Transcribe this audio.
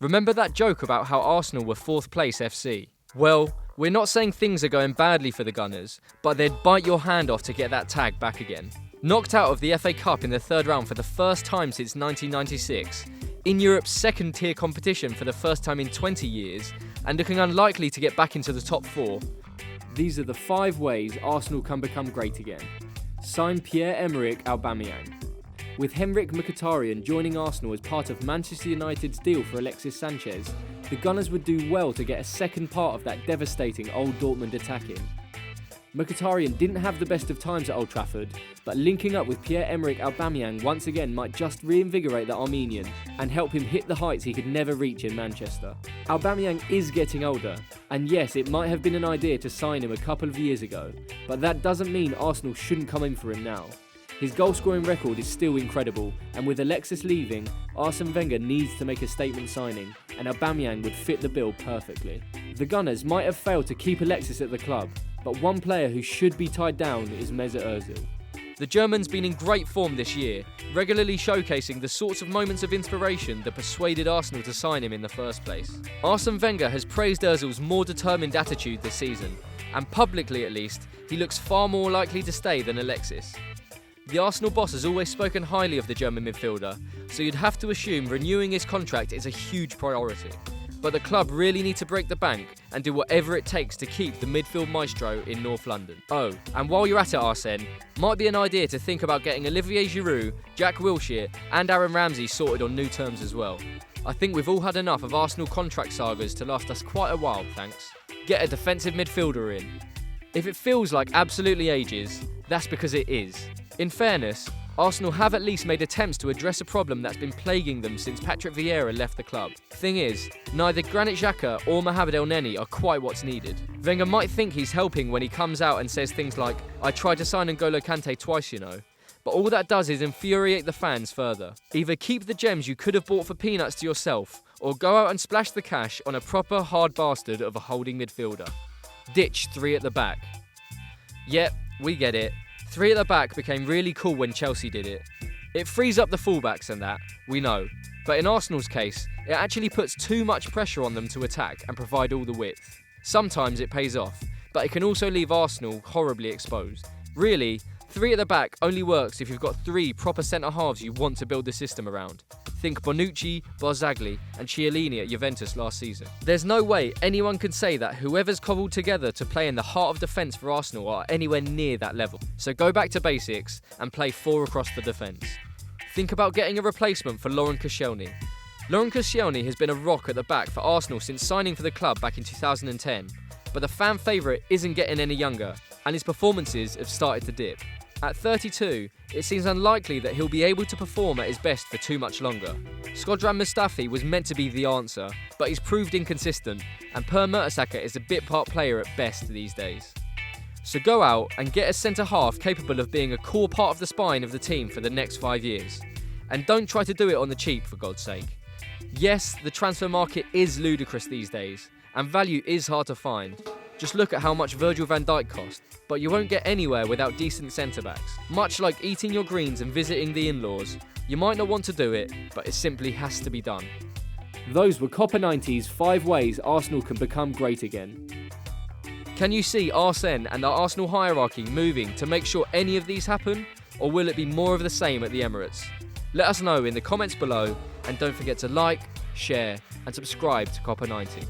Remember that joke about how Arsenal were 4th place FC? Well, we're not saying things are going badly for the Gunners, but they'd bite your hand off to get that tag back again. Knocked out of the FA Cup in the 3rd round for the first time since 1996, in Europe's 2nd tier competition for the first time in 20 years, and looking unlikely to get back into the top 4. These are the 5 ways Arsenal can become great again. Sign Pierre-Emerick Aubameyang. With Henrik Mkhitaryan joining Arsenal as part of Manchester United's deal for Alexis Sanchez, the Gunners would do well to get a second part of that devastating old Dortmund attack in. Mkhitaryan didn't have the best of times at Old Trafford, but linking up with Pierre-Emerick Aubameyang once again might just reinvigorate the Armenian and help him hit the heights he could never reach in Manchester. Aubameyang is getting older, and yes, it might have been an idea to sign him a couple of years ago, but that doesn't mean Arsenal shouldn't come in for him now. His goal-scoring record is still incredible, and with Alexis leaving, Arsene Wenger needs to make a statement signing, and Aubameyang would fit the bill perfectly. The Gunners might have failed to keep Alexis at the club, but one player who should be tied down is Mesut Ozil. The German's been in great form this year, regularly showcasing the sorts of moments of inspiration that persuaded Arsenal to sign him in the first place. Arsene Wenger has praised Ozil's more determined attitude this season, and publicly at least, he looks far more likely to stay than Alexis. The Arsenal boss has always spoken highly of the German midfielder, so you'd have to assume renewing his contract is a huge priority. But the club really need to break the bank and do whatever it takes to keep the midfield maestro in North London. Oh, and while you're at it, Arsene, might be an idea to think about getting Olivier Giroud, Jack Wilshere and Aaron Ramsey sorted on new terms as well. I think we've all had enough of Arsenal contract sagas to last us quite a while, thanks. Get a defensive midfielder in. If it feels like absolutely ages, that's because it is. In fairness, Arsenal have at least made attempts to address a problem that's been plaguing them since Patrick Vieira left the club. Thing is, neither Granit Xhaka or Mohamed Elneny are quite what's needed. Wenger might think he's helping when he comes out and says things like, "I tried to sign N'Golo Kante twice, you know." But all that does is infuriate the fans further. Either keep the gems you could have bought for peanuts to yourself, or go out and splash the cash on a proper hard bastard of a holding midfielder. Ditch 3 at the back. Yep, we get it. 3 at the back became really cool when Chelsea did it. It frees up the fullbacks and that, we know. But in Arsenal's case, it actually puts too much pressure on them to attack and provide all the width. Sometimes it pays off, but it can also leave Arsenal horribly exposed. Really, 3 at the back only works if you've got 3 proper centre-halves you want to build the system around. Think Bonucci, Barzagli and Chiellini at Juventus last season. There's no way anyone can say that whoever's cobbled together to play in the heart of defence for Arsenal are anywhere near that level. So go back to basics and play 4 across the defence. Think about getting a replacement for Laurent Koscielny. Laurent Koscielny has been a rock at the back for Arsenal since signing for the club back in 2010, but the fan favourite isn't getting any younger, and his performances have started to dip. At 32, it seems unlikely that he'll be able to perform at his best for too much longer. Shkodran Mustafi was meant to be the answer, but he's proved inconsistent, and Per Mertesacker is a bit-part player at best these days. So go out and get a centre-half capable of being a core part of the spine of the team for the next 5 years. And don't try to do it on the cheap, for God's sake. Yes, the transfer market is ludicrous these days, and value is hard to find. Just look at how much Virgil van Dijk cost. But you won't get anywhere without decent centre-backs. Much like eating your greens and visiting the in-laws, you might not want to do it, but it simply has to be done. Those were Copper 90's 5 ways Arsenal can become great again. Can you see Arsene and the Arsenal hierarchy moving to make sure any of these happen? Or will it be more of the same at the Emirates? Let us know in the comments below, and don't forget to like, share and subscribe to Copper 90.